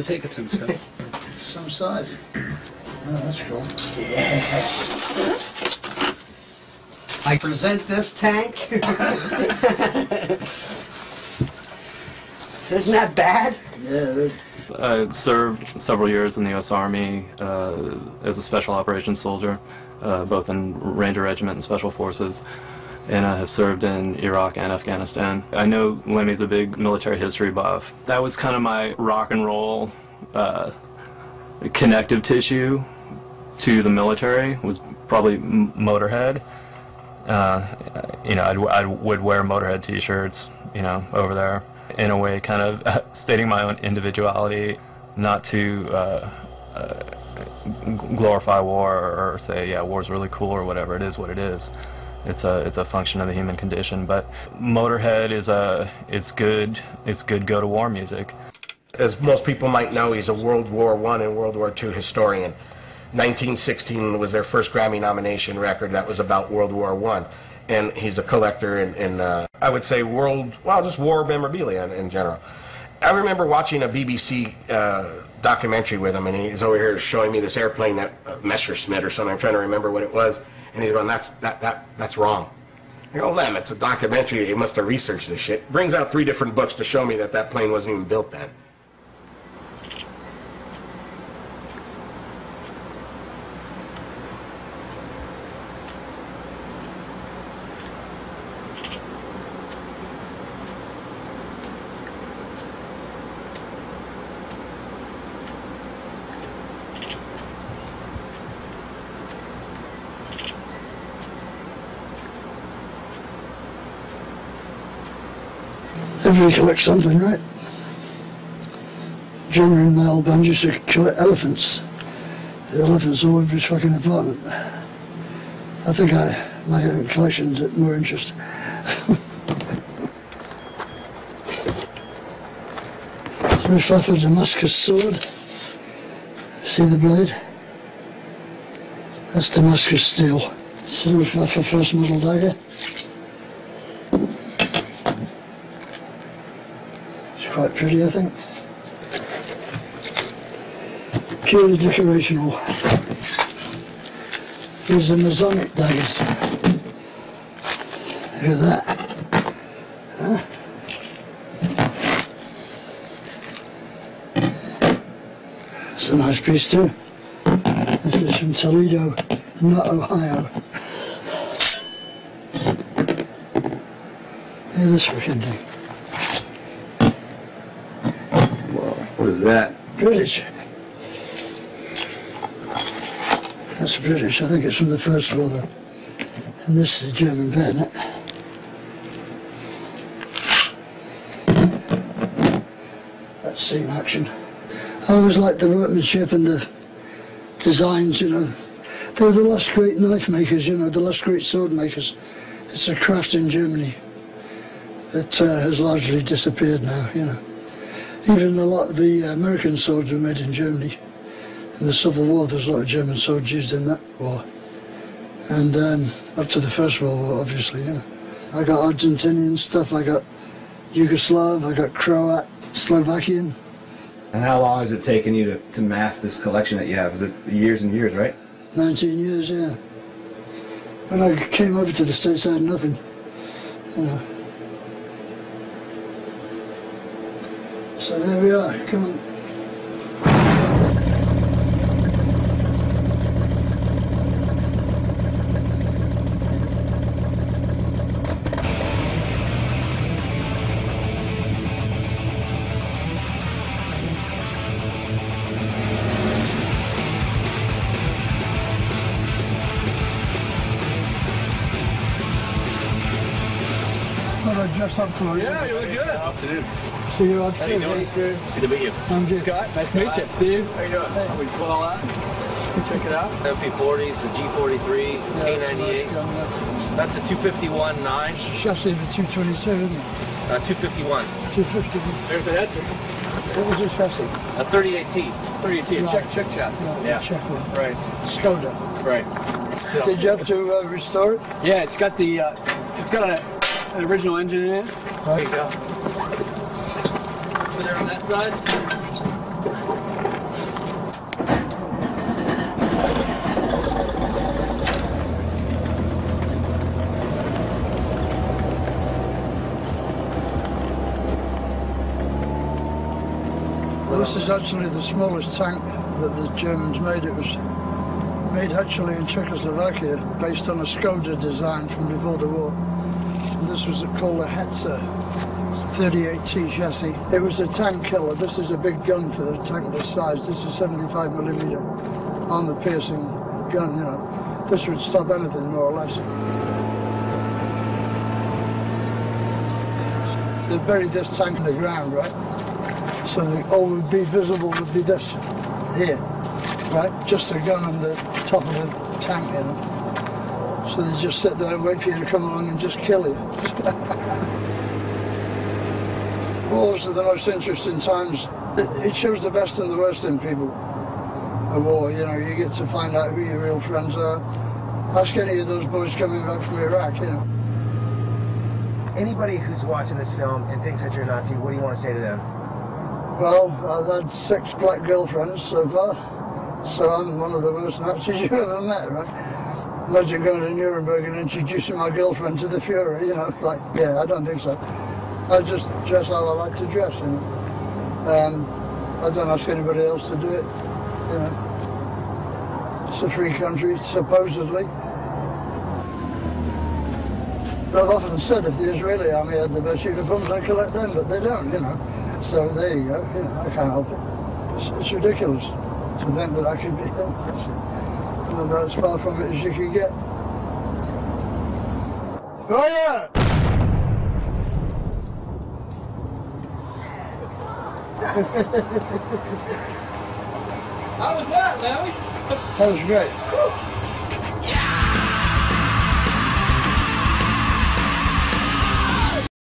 take it to him, Scott. Some size. Oh, that's cool. Yeah. I present this tank. Isn't that bad? Yeah. I served several years in the U.S. Army as a special operations soldier, both in Ranger Regiment and Special Forces, and I have served in Iraq and Afghanistan. I know Lemmy's a big military history buff. That was kind of my rock and roll connective tissue to the military, was probably Motorhead. You know, I would wear Motorhead t-shirts, you know, over there, in a way kind of stating my own individuality, not to glorify war or say, yeah, war's really cool or whatever. It is what it is. It's a function of the human condition. But Motorhead it's good go-to-war music. As most people might know, he's a World War I and World War II historian. 1916 was their first Grammy nomination record that was about World War I. And he's a collector in I would say just war memorabilia in general. I remember watching a BBC documentary with him, and he's over here showing me this airplane, that Messerschmitt or something. I'm trying to remember what it was, and he's going, that's wrong. I go, Lem, it's a documentary. He must have researched this shit. Brings out 3 different books to show me that plane wasn't even built then. Everybody collects something, right? Junior in my old band used to collect elephants. The elephants all over his fucking apartment. I think my own collection's more interesting. Luftwaffe Damascus sword. See the blade? That's Damascus steel. It's a Luftwaffe first model dagger. Quite pretty, I think. Purely decorational. These are Masonic daggers. Look at that. Huh? It's a nice piece too. This is from Toledo, not Ohio. Look at this freaking thing. What is that? British. That's British. I think it's from the First War though. And this is a German bayonet. That's seen action. I always liked the workmanship and the designs, you know. They were the last great knife makers, you know, the last great sword makers. It's a craft in Germany that has largely disappeared now, you know. Even a lot of the American swords were made in Germany. In the Civil War, there was a lot of German swords used in that war. And up to the First World War, obviously, you know. I got Argentinian stuff, I got Yugoslav, I got Croat, Slovakian. And how long has it taken you to mass this collection that you have? Is it years and years, right? 19 years, yeah. When I came over to the States, I had nothing, you know. So there we are, come on. What I dress up for? Yeah, you look good. Afternoon. See you out How you doing? Good to meet you. I'm good. Scott, nice to meet you. Steve, how you doing? Hey. We pull all that. Check it out. MP40s, the G43, Yeah, K98. That's a 251-9. Chassis of a 222, isn't it? 251. 251. There's the head, sir. What was the chassis? A 38T. 38T, Right. check chassis. Yeah. Check one. Right, Skoda. right. So, Did you have to restore it? yeah, it's got the, an original engine in it. There you go. Over there on that side. This is actually the smallest tank that the Germans made. It was made actually in Czechoslovakia based on a Skoda design from before the war. And this was called a Hetzer 38T chassis. It was a tank killer. This is a big gun for the tank this size. This is 75mm armor-piercing gun, you know. This would stop anything, more or less. They buried this tank in the ground, right? So all would be visible would be this here, right? Just a gun on the top of the tank, you know. So they just sit there and wait for you to come along and just kill you. Wars are the most interesting times. It shows the best and the worst in people. A war, you know, you get to find out who your real friends are. Ask any of those boys coming back from Iraq, you know. Anybody who's watching this film and thinks that you're a Nazi, what do you want to say to them? Well, I've had 6 black girlfriends so far, so I'm one of the worst Nazis you've ever met, right? Imagine going to Nuremberg and introducing my girlfriend to the Fuhrer, you know, like, yeah, I don't think so. I just dress how I like to dress, you know. I don't ask anybody else to do it, you know. It's a free country, supposedly. I've often said if the Israeli army had the best uniforms, I'd collect them, but they don't, you know. So there you go, you know, I can't help it. It's ridiculous to think that I could be a Nazi. I'm about as far from it as you could get. Oh yeah! How was that, Larry? That was great.